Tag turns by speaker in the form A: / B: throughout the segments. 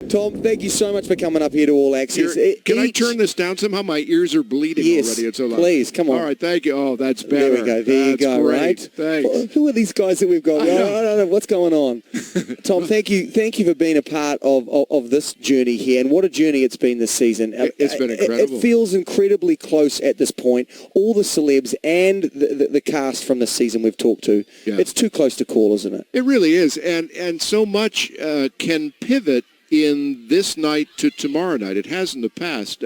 A: Tom, thank you so much for coming up here to All Access.
B: Can I turn this down somehow? My ears are bleeding already. It's so loud.
A: Please, come on.
B: All right, thank you. Oh, that's better.
A: There we go. There you go,
B: great.
A: right?
B: Thanks.
A: Well, who are these guys that we've got? I don't know. What's going on? Tom, thank you for being a part of this journey here, and what a journey it's been this season.
B: It's been incredible.
A: It feels incredibly close at this point. All the celebs and the cast from this season we've talked to, it's too close to call, isn't it?
B: It really is, and so much can pivot in this night to tomorrow night. It has in the past.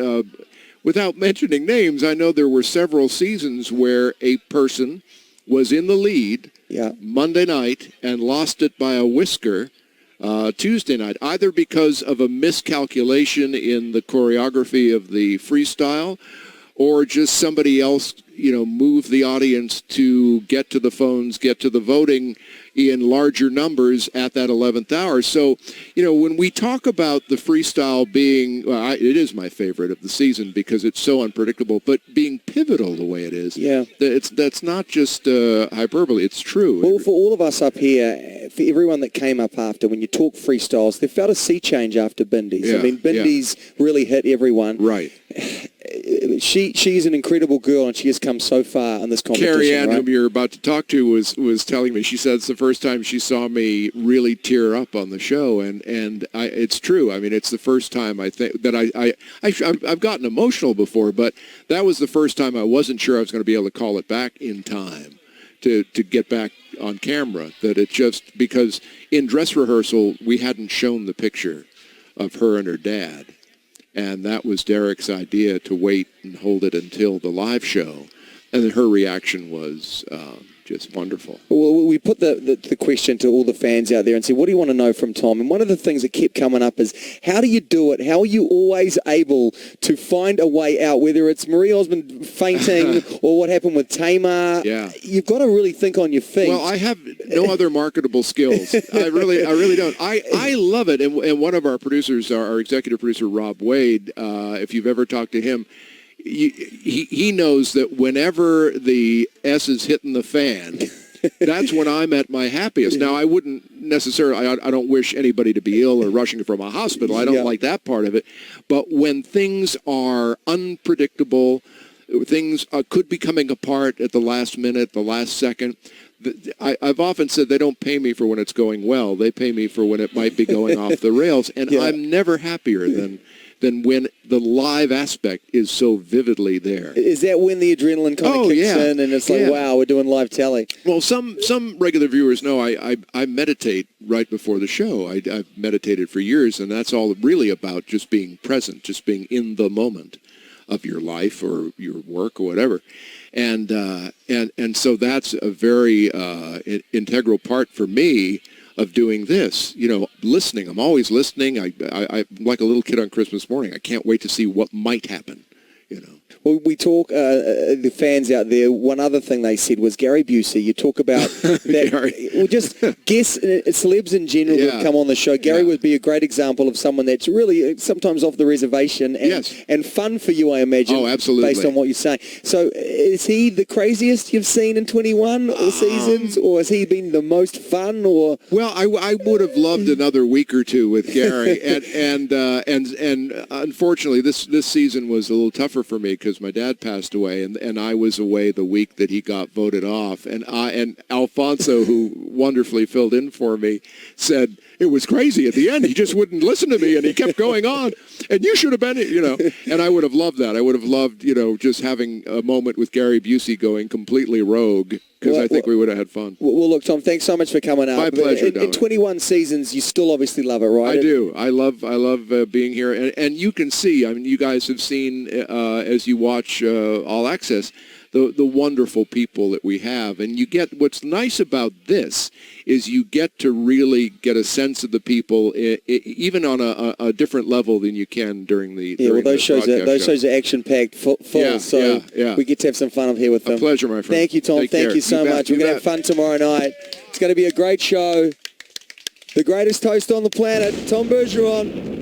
B: Without mentioning names, I know there were several seasons where a person was in the lead Monday night and lost it by a whisker Tuesday night, either because of a miscalculation in the choreography of the freestyle or just somebody else, moved the audience to get to the phones, get to the voting in larger numbers at that 11th hour. So, when we talk about the freestyle being, it is my favorite of the season because it's so unpredictable, but being pivotal the way it is, that's not just hyperbole, it's true.
A: Well, for all of us up here, for everyone that came up after, when you talk freestyles, they felt a sea change after Bindi's.
B: Yeah,
A: Bindi's really hit everyone.
B: Right.
A: She's an incredible girl, and she has come so far in this competition.
B: Carrie Ann,
A: right?
B: whom you're about to talk to, was telling me. She said it's the first time she saw me really tear up on the show, and it's true. I mean, it's the first time I think that I've gotten emotional before, but that was the first time I wasn't sure I was going to be able to call it back in time to get back on camera. That it just because in dress rehearsal we hadn't shown the picture of her and her dad. And that was Derek's idea to wait and hold it until the live show. And then her reaction was just wonderful.
A: Well, we put the question to all the fans out there and said, what do you want to know from Tom? And one of the things that kept coming up is, how do you do it? How are you always able to find a way out, whether it's Marie Osmond fainting or what happened with Tamar?
B: Yeah.
A: You've got to really think on your feet.
B: Well, I have no other marketable skills. I really don't. I love it. And one of our producers, our executive producer, Rob Wade, if you've ever talked to him, he knows that whenever the S is hitting the fan, that's when I'm at my happiest. Now, I wouldn't necessarily, I don't wish anybody to be ill or rushing from a hospital. I don't like that part of it. But when things are unpredictable, things could be coming apart at the last minute, the last second, I've often said they don't pay me for when it's going well. They pay me for when it might be going off the rails. And I'm never happier than when the live aspect is so vividly there.
A: Is that when the adrenaline kind of kicks in and it's like, wow, we're doing live telly?
B: Well, some regular viewers know I meditate right before the show. I've meditated for years, and that's all really about, just being present, just being in the moment of your life or your work or whatever. And so that's a very integral part for me of doing this, listening. I'm always listening. I'm like a little kid on Christmas morning. I can't wait to see what might happen,
A: Well, we talk, the fans out there, one other thing they said was Gary Busey. You talk about that. Well, just guess, celebs in general that come on the show. Gary would be a great example of someone that's really sometimes off the reservation and fun for you, I imagine.
B: Oh, absolutely.
A: Based on what you're saying. So is he the craziest you've seen in 21 seasons, or has he been the most fun? Or
B: Well, I would have loved another week or two with Gary, and unfortunately this season was a little tougher for me because my dad passed away, and I was away the week that he got voted off, and Alfonso, who wonderfully filled in for me, said it was crazy at the end. He just wouldn't listen to me, and he kept going on, and you should have been, and I would have loved that. I would have loved, just having a moment with Gary Busey going completely rogue, because I think we would have had fun.
A: Well, look, Tom, thanks so much for coming out.
B: My pleasure,
A: in 21 seasons, you still obviously love it, right?
B: I do. I love being here. And you can see, I mean, you guys have seen, as you watch All Access, the wonderful people that we have. And you get, what's nice about this is you get to really get a sense of the people, even on a different level than you can during the
A: those shows are action-packed, full, so we get to have some fun up here with them.
B: A pleasure, my friend.
A: Thank you, Tom. Thank you so much. We're going to have fun tomorrow night. It's going to be a great show. The greatest host on the planet, Tom Bergeron.